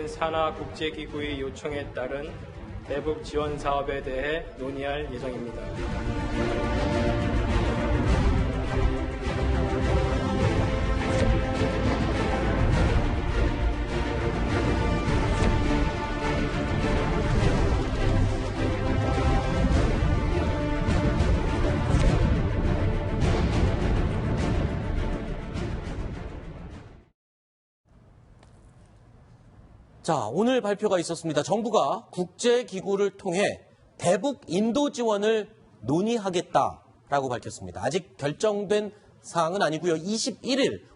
산하 국제기구의 요청에 따른 대북 지원 사업에 대해 논의할 예정입니다. 자, 오늘 발표가 있었습니다. 정부가 국제기구를 통해 대북 인도 지원을 논의하겠다라고 밝혔습니다. 아직 결정된 사항은 아니고요.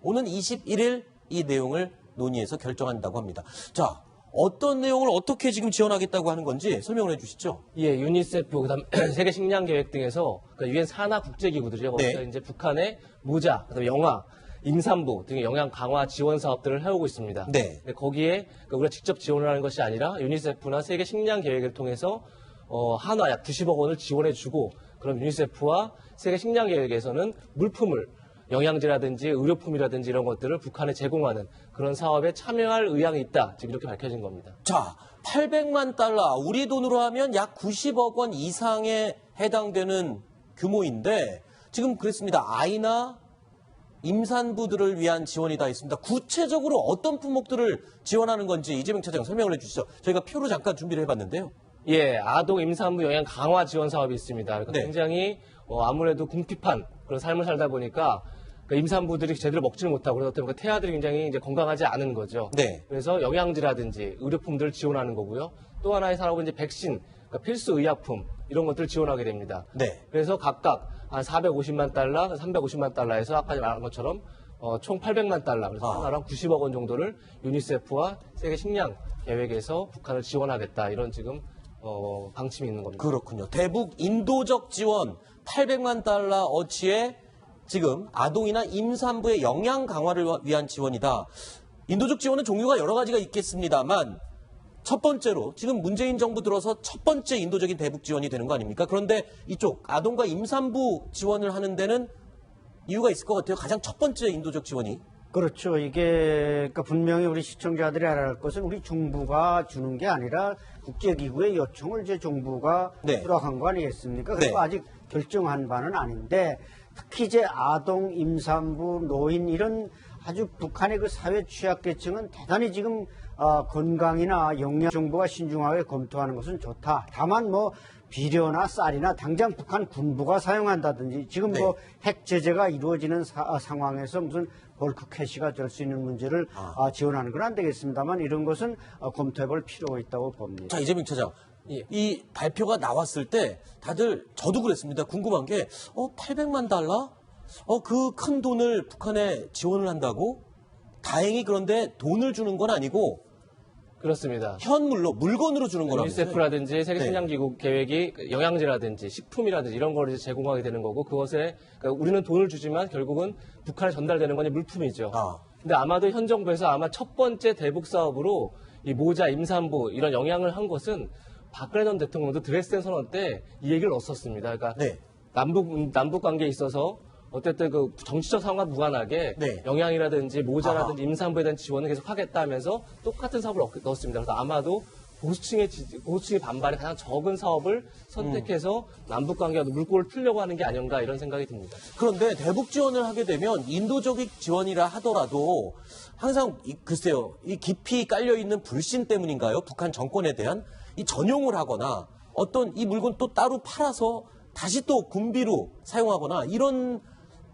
오는 21일 이 내용을 논의해서 결정한다고 합니다. 자, 어떤 내용을 어떻게 지금 지원하겠다고 하는 건지 설명을 해주시죠. 예, 유니세프, 그다음 세계 식량 계획 등에서 유엔 산하 국제기구들이요. 거기서 네. 이제 북한의 모자, 그다음에 영화, 임산부 등의 영양 강화 지원 사업들을 해오고 있습니다. 네. 근데 거기에 우리가 직접 지원을 하는 것이 아니라 유니세프나 세계 식량 계획을 통해서 한화 약 90억 원을 지원해주고, 그럼 유니세프와 세계 식량 계획에서는 물품을 영양제라든지 의료품이라든지 이런 것들을 북한에 제공하는 그런 사업에 참여할 의향이 있다. 지금 이렇게 밝혀진 겁니다. 자, 800만 달러, 우리 돈으로 하면 약 90억 원 이상에 해당되는 규모인데 지금 그랬습니다. 아이나 임산부들을 위한 지원이 다 있습니다. 구체적으로 어떤 품목들을 지원하는 건지 이재명 차장 설명을 해주시죠. 저희가 표로 잠깐 준비를 해봤는데요. 예, 아동 임산부 영양 강화 지원 사업이 있습니다. 그러니까 네. 굉장히 아무래도 궁핍한 그런 삶을 살다 보니까 임산부들이 제대로 먹지를 못하고 그래서 때문에 태아들이 굉장히 이제 건강하지 않은 거죠. 네. 그래서 영양제라든지 의료품들을 지원하는 거고요. 또 하나의 사업은 이제 백신, 그러니까 필수 의약품 이런 것들을 지원하게 됩니다. 네. 그래서 각각 한 450만 달러, 350만 달러에서 아까 말한 것처럼 총 800만 달러, 그래서 하나랑 90억 원 정도를 유니세프와 세계 식량 계획에서 북한을 지원하겠다 이런 지금 방침이 있는 겁니다. 그렇군요. 대북 인도적 지원 800만 달러 어치의 지금 아동이나 임산부의 영양 강화를 위한 지원이다. 인도적 지원은 종류가 여러 가지가 있겠습니다만 첫 번째로 지금 문재인 정부 들어서 첫 번째 인도적인 대북 지원이 되는 거 아닙니까? 그런데 이쪽 아동과 임산부 지원을 하는 데는 이유가 있을 것 같아요. 가장 첫 번째 인도적 지원이. 그렇죠. 이게 그러니까 분명히 우리 시청자들이 알아야 할 것은 우리 정부가 주는 게 아니라 국제기구의 요청을 이제 정부가 수락한 거 아니겠습니까? 그리고 아직 결정한 바는 아닌데 특히 이제 아동, 임산부, 노인 이런 아주 북한의 그 사회 취약계층은 대단히 지금 건강이나 영양 정부가 신중하게 검토하는 것은 좋다. 다만 뭐 비료나 쌀이나 당장 북한 군부가 사용한다든지 지금 뭐 핵 제재가 이루어지는 상황에서 무슨 벌크 캐시가 될 수 있는 문제를 지원하는 건 안 되겠습니다만 이런 것은 검토해 볼 필요가 있다고 봅니다. 자, 이재명 차장. 이 발표가 나왔을 때 다들 저도 그랬습니다. 궁금한 게 800만 달러? 그 큰 돈을 북한에 지원을 한다고? 다행히 그런데 돈을 주는 건 아니고 그렇습니다. 현물로 물건으로 주는 거라고. 유니세프라든지 세계식량기구 계획이 영양제라든지 식품이라든지 이런 거를 이제 제공하게 되는 거고 그것에 그러니까 우리는 돈을 주지만 결국은 북한에 전달되는 건 물품이죠. 근데 아마도 현 정부에서 아마 첫 번째 대북 사업으로 이 모자, 임산부 이런 영양을 한 것은 박근혜 전 대통령도 드레스덴 선언 때 이 얘기를 넣었었습니다. 그러니까 남북 관계에 있어서 어쨌든 그 정치적 상황과 무관하게 영양이라든지 모자라든지 임산부에 대한 지원을 계속 하겠다 하면서 똑같은 사업을 넣었습니다. 그래서 아마도 보수층의 반발이 가장 적은 사업을 선택해서 남북 관계가 물꼬를 틀려고 하는 게 아닌가 이런 생각이 듭니다. 그런데 대북 지원을 하게 되면 인도적인 지원이라 하더라도 항상 글쎄요, 이 깊이 깔려 있는 불신 때문인가요? 북한 정권에 대한 이 전용을 하거나 어떤 이 물건 또 따로 팔아서 다시 또 군비로 사용하거나 이런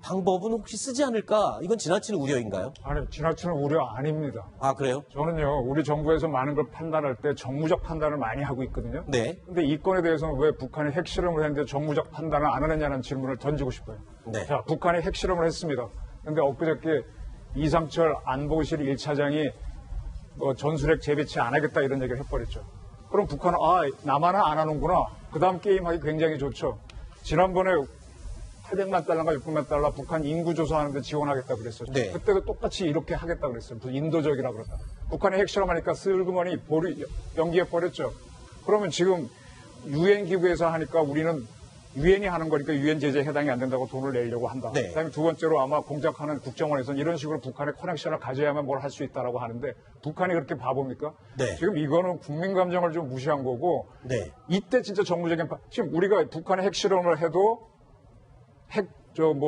방법은 혹시 쓰지 않을까? 이건 지나치는 우려인가요? 아니, 지나치는 우려 아닙니다. 아, 그래요? 저는요, 우리 정부에서 많은 걸 판단할 때 정무적 판단을 많이 하고 있거든요. 네. 근데 이 건에 대해서는 왜 북한이 핵실험을 했는데 정무적 판단을 안 하느냐는 질문을 던지고 싶어요. 네. 자, 북한이 핵실험을 했습니다. 근데 엊그저께 이상철 안보실 1차장이 전술핵 재배치 안 하겠다 이런 얘기를 해버렸죠. 그럼 북한은 나만은 안 하는구나. 그 다음 게임하기 굉장히 좋죠. 지난번에 800만 달러인가 600만 달러 북한 인구 조사하는데 지원하겠다 그랬었죠. 네. 그때도 똑같이 이렇게 하겠다 그랬어요. 무슨 인도적이라 그러다. 북한이 핵실험하니까 슬그머니 연기해 버렸죠. 그러면 지금 유엔 기구에서 하니까 우리는 유엔이 하는 거니까 유엔 제재에 해당이 안 된다고 돈을 내려고 한다. 네. 그다음에 두 번째로 아마 공작하는 국정원에서는 이런 식으로 북한의 커넥션을 가져야만 뭘 할 수 있다라고 하는데 북한이 그렇게 바보입니까? 네. 지금 이거는 국민 감정을 좀 무시한 거고 네. 이때 진짜 정무적인 지금 우리가 북한의 핵실험을 해도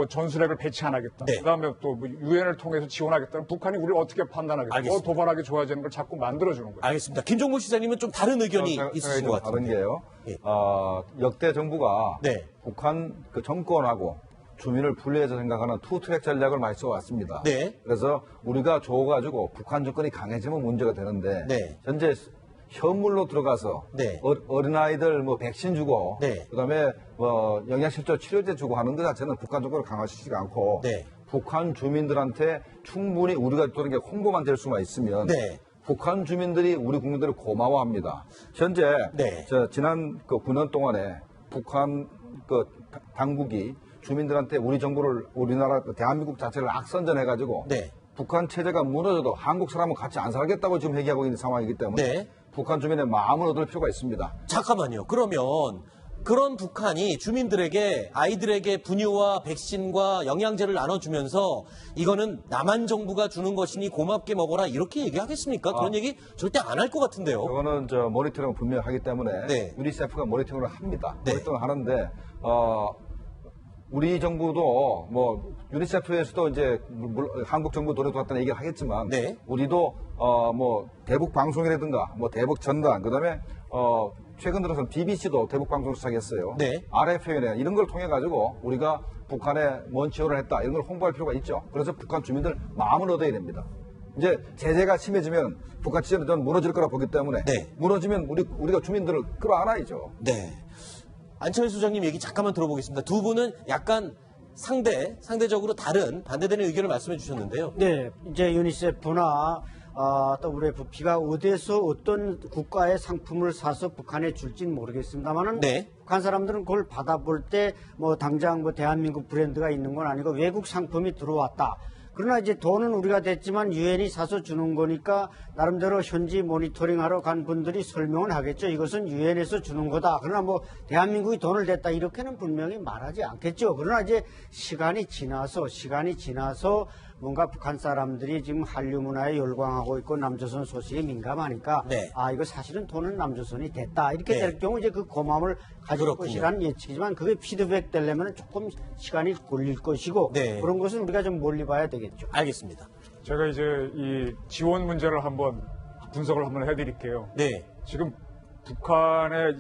전술핵을 배치 안 하겠다. 네. 그다음에 또 유엔을 통해서 지원하겠다. 북한이 우리를 어떻게 판단하겠다. 알겠습니다. 도발하기 좋아지는 걸 자꾸 만들어주는 거예요. 알겠습니다. 김종국 시장님은 좀 다른 의견이 있으신 것 다른 같은데. 게요. 예. 역대 정부가 네. 북한 그 정권하고 주민을 분리해서 생각하는 투트랙 전략을 많이 써왔습니다. 네. 그래서 우리가 줘가지고 북한 정권이 강해지면 문제가 되는데 네. 현재 현물로 들어가서 네. 어린아이들 백신 주고 네. 그다음에 영양실조 치료제 주고 하는 것 자체는 북한 정권을 강화시키지 않고 네. 북한 주민들한테 충분히 우리가 또 이렇게 홍보만 될 수만 있으면 네. 북한 주민들이 우리 국민들을 고마워합니다. 현재 네. 지난 9년 동안에 북한 당국이 주민들한테 우리 정부를 우리나라 대한민국 자체를 악선전해가지고 네. 북한 체제가 무너져도 한국 사람은 같이 안 살겠다고 지금 얘기하고 있는 상황이기 때문에 네. 북한 주민의 마음을 얻을 필요가 있습니다. 잠깐만요. 그러면 그런 북한이 주민들에게 아이들에게 분유와 백신과 영양제를 나눠주면서 이거는 남한 정부가 주는 것이니 고맙게 먹어라 이렇게 얘기하겠습니까? 그런 얘기 절대 안 할 것 같은데요. 저거는 모니터링을 분명히 하기 때문에 네. 유니세프가 모니터링을 합니다. 네. 모니터링을 하는데 우리 정부도 유니세프에서도 이제 한국 정부 노래 도왔다는 얘기를 하겠지만 네. 우리도 대북 방송이라든가 대북 전단 그다음에 최근 들어서 BBC도 대북 방송 시작했어요. 네. RFA나 이런 걸 통해 가지고 우리가 북한에 뭔 지원을 했다 이런 걸 홍보할 필요가 있죠. 그래서 북한 주민들 마음을 얻어야 됩니다. 이제 제재가 심해지면 북한 체제는 저는 무너질 거라 보기 때문에 네. 무너지면 우리가 주민들을 끌어안아야죠. 네. 안철수 소장님 얘기 잠깐만 들어보겠습니다. 두 분은 약간 상대적으로 다른 반대되는 의견을 말씀해 주셨는데요. 네, 이제 유니세프나 또 우리 부피가 어디에서 어떤 국가의 상품을 사서 북한에 줄지는 모르겠습니다만은 네. 북한 사람들은 그걸 받아볼 때 당장 대한민국 브랜드가 있는 건 아니고 외국 상품이 들어왔다. 그러나 이제 돈은 우리가 댔지만 유엔이 사서 주는 거니까 나름대로 현지 모니터링하러 간 분들이 설명은 하겠죠. 이것은 유엔에서 주는 거다. 그러나 대한민국이 돈을 댔다 이렇게는 분명히 말하지 않겠죠. 그러나 이제 시간이 지나서 뭔가 북한 사람들이 지금 한류 문화에 열광하고 있고 남조선 소식에 민감하니까 네. 이거 사실은 돈은 남조선이 됐다. 이렇게 네. 될 경우 이제 그 고마움을 가질 그렇군요. 것이라는 예측이지만 그게 피드백 되려면 조금 시간이 걸릴 것이고 네. 그런 것은 우리가 좀 멀리 봐야 되겠죠. 알겠습니다. 제가 이제 이 지원 문제를 한번 분석을 한번 해드릴게요. 네. 지금 북한의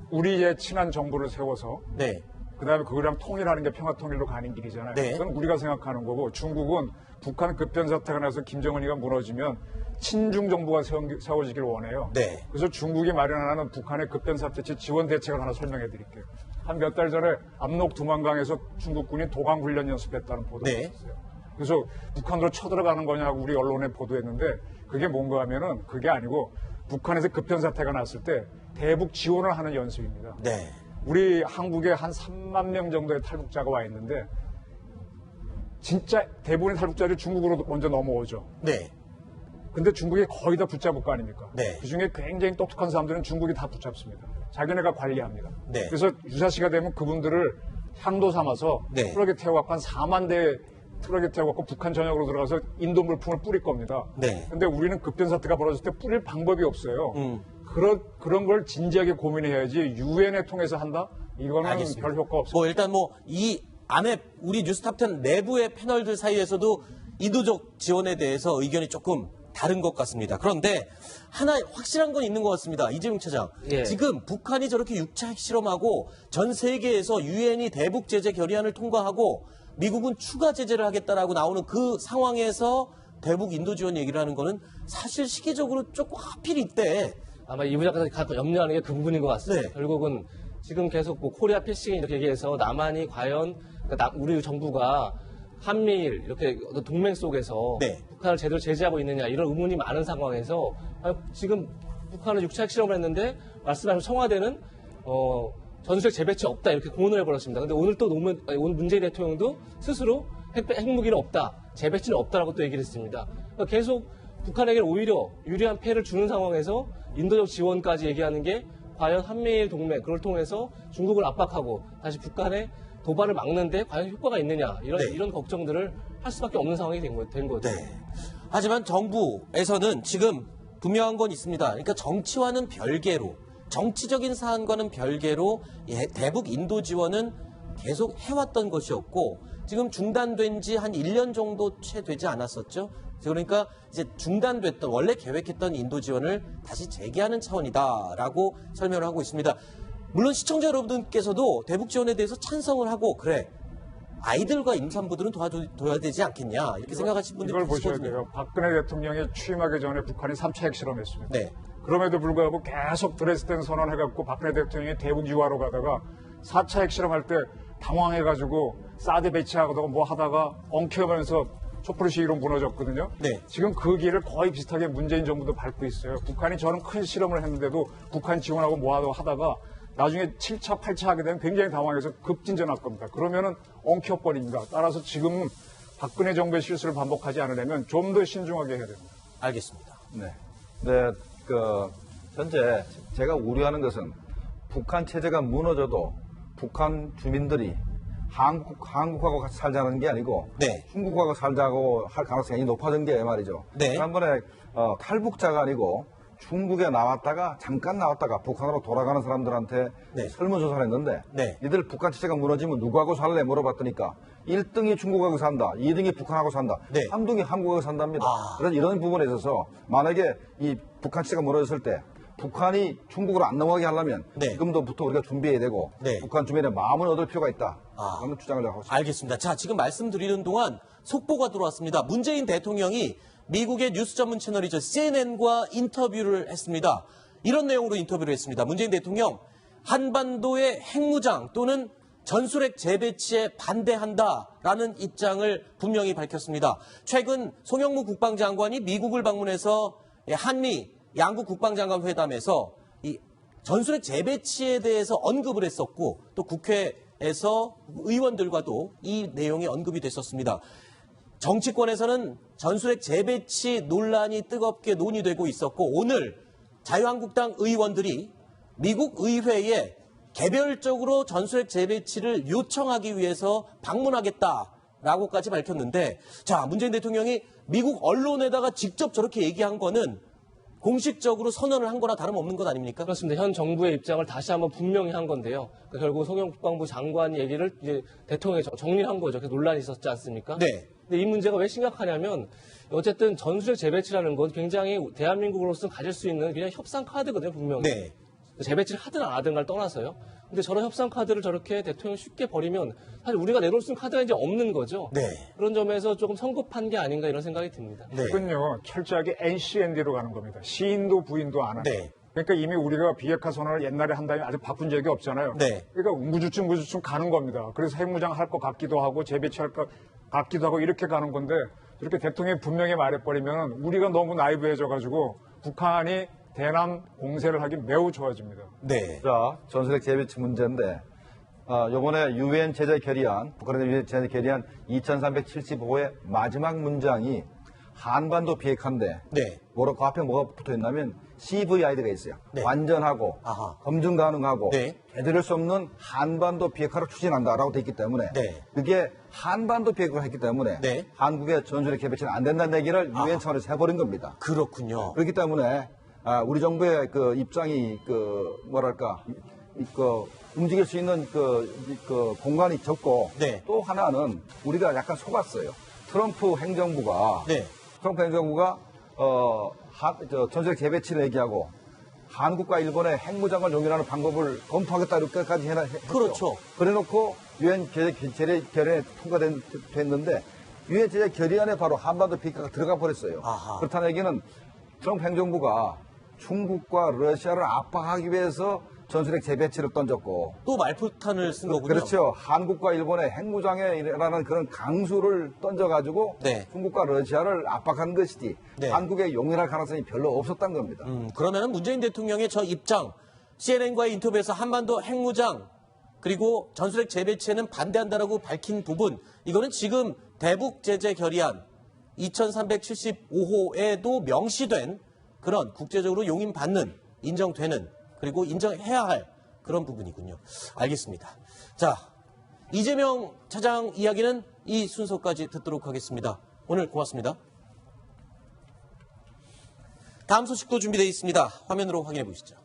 우리의 친한 정부를 세워서 네. 그다음에 그거랑 통일하는 게 평화통일로 가는 길이잖아요. 네. 그건 우리가 생각하는 거고 중국은 북한 급변 사태가 나서 김정은이가 무너지면 친중 정부가 세워지길 원해요. 네. 그래서 중국이 마련하는 북한의 급변 사태 지원 대책을 하나 설명해 드릴게요. 한 몇 달 전에 압록 두만강에서 중국군이 도강 훈련 연습했다는 보도가 네. 있었어요. 그래서 북한으로 쳐들어가는 거냐고 우리 언론에 보도했는데 그게 뭔가 하면은 그게 아니고 북한에서 급변 사태가 났을 때 대북 지원을 하는 연습입니다. 네. 우리 한국에 한 3만 명 정도의 탈북자가 와 있는데 진짜 대부분의 탈북자들이 중국으로 먼저 넘어오죠. 네. 근데 중국이 거의 다 붙잡을 거 아닙니까? 네. 그중에 굉장히 똑똑한 사람들은 중국이 다 붙잡습니다. 자기네가 관리합니다. 네. 그래서 유사시가 되면 그분들을 향도 삼아서 네. 트럭에 태워갖고 한 4만 대 트럭에 태워갖고 북한 전역으로 들어가서 인도 물품을 뿌릴 겁니다. 네. 근데 우리는 급변 사태가 벌어질 때 뿌릴 방법이 없어요. 그런 걸 진지하게 고민해야지 유엔에 통해서 한다? 이거는 알겠습니다. 별 효과 없어요. 일단 이 안에 우리 뉴스탑10 내부의 패널들 사이에서도 인도적 지원에 대해서 의견이 조금 다른 것 같습니다. 그런데 하나 확실한 건 있는 것 같습니다. 이재용 차장. 예. 지금 북한이 저렇게 6차 핵실험하고 전 세계에서 유엔이 대북 제재 결의안을 통과하고 미국은 추가 제재를 하겠다라고 나오는 그 상황에서 대북 인도 지원 얘기를 하는 거는 사실 시기적으로 조금 하필 이때 아마 이 부장까지 염려하는 게 그 부분인 것 같습니다. 네. 결국은 지금 계속 코리아 패싱 이렇게 얘기해서 남한이 과연 우리 정부가 한미일 이렇게 어떤 동맹 속에서 네. 북한을 제대로 제재하고 있느냐 이런 의문이 많은 상황에서 지금 북한은 6차 핵실험을 했는데 말씀하신 청와대는 전술핵 재배치 없다 이렇게 공언을 해버렸습니다. 근데 오늘 또 오늘 문재인 대통령도 스스로 핵무기는 없다, 재배치는 없다라고 또 얘기를 했습니다. 그러니까 계속 북한에게 오히려 유리한 패를 주는 상황에서 인도적 지원까지 얘기하는 게 과연 한미일 동맹 그걸 통해서 중국을 압박하고 다시 북한의 도발을 막는데 과연 효과가 있느냐 이런 걱정들을 할 수밖에 없는 상황이 된 거죠. 네. 하지만 정부에서는 지금 분명한 건 있습니다. 그러니까 정치와는 별개로 정치적인 사안과는 별개로 대북 인도 지원은 계속 해왔던 것이었고 지금 중단된 지 한 1년 정도 채 되지 않았었죠. 그러니까 이제 중단됐던 원래 계획했던 인도 지원을 다시 재개하는 차원이다라고 설명을 하고 있습니다. 물론 시청자 여러분들께서도 대북 지원에 대해서 찬성을 하고 그래 아이들과 임산부들은 도와줘야 되지 않겠냐 이렇게 생각하시는 분들이 이걸 보셔야 계시거든요. 돼요. 박근혜 대통령이 취임하기 전에 북한이 3차 핵실험했습니다. 네. 그럼에도 불구하고 계속 드레스덴 선언해갖고 박근혜 대통령이 대북 유화로 가다가 4차 핵실험할 때 당황해가지고 사드 배치하고 뭐 하다가 엉켜가면서 촛불 시위로 무너졌거든요. 네. 지금 그 길을 거의 비슷하게 문재인 정부도 밟고 있어요. 북한이 저런 큰 실험을 했는데도 북한 지원하고 뭐 하다가 나중에 7차, 8차 하게 되면 굉장히 당황해서 급진전할 겁니다. 그러면은 엉켜버립니다. 따라서 지금 박근혜 정부의 실수를 반복하지 않으려면 좀 더 신중하게 해야 됩니다. 알겠습니다. 네. 네, 현재 제가 우려하는 것은 북한 체제가 무너져도 북한 주민들이 한국하고 같이 살자는 게 아니고 네. 중국하고 살자고 할 가능성이 높아진 게 말이죠. 네. 지난번에 탈북자가 아니고 중국에 나왔다가 잠깐 나왔다가 북한으로 돌아가는 사람들한테 네. 설문조사를 했는데 네. 니들 북한 체제가 무너지면 누구하고 살래 물어봤더니까 1등이 중국하고 산다, 2등이 북한하고 산다, 네. 3등이 한국하고 산답니다. 그래서 이런 부분에 있어서 만약에 이 북한 체제가 무너졌을 때 북한이 중국으로 안 넘어가게 하려면 네. 지금부터 우리가 준비해야 되고 네. 북한 주민의 마음을 얻을 필요가 있다. 그런 주장을 하고 있습니다. 알겠습니다. 자, 지금 말씀드리는 동안 속보가 들어왔습니다. 문재인 대통령이 미국의 뉴스 전문 채널이죠. CNN과 인터뷰를 했습니다. 이런 내용으로 인터뷰를 했습니다. 문재인 대통령, 한반도의 핵무장 또는 전술핵 재배치에 반대한다라는 입장을 분명히 밝혔습니다. 최근 송영무 국방장관이 미국을 방문해서 한미 양국 국방장관 회담에서 이 전술핵 재배치에 대해서 언급을 했었고 또 국회에서 의원들과도 이 내용이 언급이 됐었습니다. 정치권에서는 전술핵 재배치 논란이 뜨겁게 논의되고 있었고 오늘 자유한국당 의원들이 미국 의회에 개별적으로 전술핵 재배치를 요청하기 위해서 방문하겠다라고까지 밝혔는데 자, 문재인 대통령이 미국 언론에다가 직접 저렇게 얘기한 거는 공식적으로 선언을 한 거나 다름없는 것 아닙니까? 그렇습니다. 현 정부의 입장을 다시 한번 분명히 한 건데요. 그러니까 결국 송영 국방부 장관 얘기를 이제 대통령이 정리한 거죠. 그래서 논란이 있었지 않습니까? 네. 근데 이 문제가 왜 심각하냐면 어쨌든 전술핵 재배치라는 건 굉장히 대한민국으로서는 가질 수 있는 그냥 협상 카드거든요, 분명히. 네. 재배치를 하든 안 하든가를 떠나서요. 근데 저런 협상 카드를 저렇게 대통령이 쉽게 버리면 사실 우리가 내놓을 수 있는 카드가 이제 없는 거죠. 네. 그런 점에서 조금 성급한 게 아닌가 이런 생각이 듭니다. 네. 그건요, 철저하게 NCND로 가는 겁니다. 시인도 부인도 안 하는. 네. 그러니까 이미 우리가 비핵화 선언을 옛날에 한 다음에 아주 바쁜 적이 없잖아요. 네. 그러니까 무주춤 가는 겁니다. 그래서 핵무장 할 것 같기도 하고 재배치할 것 같기도 하고 이렇게 가는 건데 이렇게 대통령이 분명히 말해버리면 우리가 너무 나이브해져가지고 북한이 대남 공세를 하기 매우 좋아집니다. 네. 자, 전술핵 재배치 문제인데 이번에 유엔 제재 결의안, 북한의 유엔 제재 결의안 2375의 마지막 문장이 한반도 비핵화인데 네. 그 앞에 뭐가 붙어 있냐면 CVID가 있어요. 네. 완전하고 아하. 검증 가능하고 네. 되돌릴 수 없는 한반도 비핵화를 추진한다라고 돼 있기 때문에 네. 그게 한반도 비핵화를 했기 때문에 네. 한국의 전술핵 재배치는 안 된다는 얘기를 유엔 차원에서 해버린 겁니다. 그렇군요. 그렇기 때문에 우리 정부의 그 입장이 움직일 수 있는 공간이 적고 네. 또 하나는 우리가 약간 속았어요. 트럼프 행정부가 네. 전술핵 재배치를 얘기하고 한국과 일본의 핵무장을 용인하는 방법을 검토하겠다 이렇게까지 했죠. 그렇죠. 그래놓고 유엔 제재 결의안이 통과됐는데 유엔 제재 결의안에 바로 한반도 비핵화가 들어가 버렸어요. 아하. 그렇다는 얘기는 트럼프 행정부가 중국과 러시아를 압박하기 위해서 전술핵 재배치를 던졌고 또 말폭탄을 쓴 거군요. 그렇죠. 한국과 일본의 핵무장이라는 그런 강수를 던져가지고 네. 중국과 러시아를 압박한 것이지 네. 한국에 용인할 가능성이 별로 없었던 겁니다. 그러면 문재인 대통령의 저 입장, CNN과의 인터뷰에서 한반도 핵무장 그리고 전술핵 재배치에는 반대한다라고 밝힌 부분, 이거는 지금 대북 제재 결의안 2375호에도 명시된 그런 국제적으로 용인받는, 인정되는 그리고 인정해야 할 그런 부분이군요. 알겠습니다. 자, 이재명 차장 이야기는 이 순서까지 듣도록 하겠습니다. 오늘 고맙습니다. 다음 소식도 준비되어 있습니다. 화면으로 확인해 보시죠.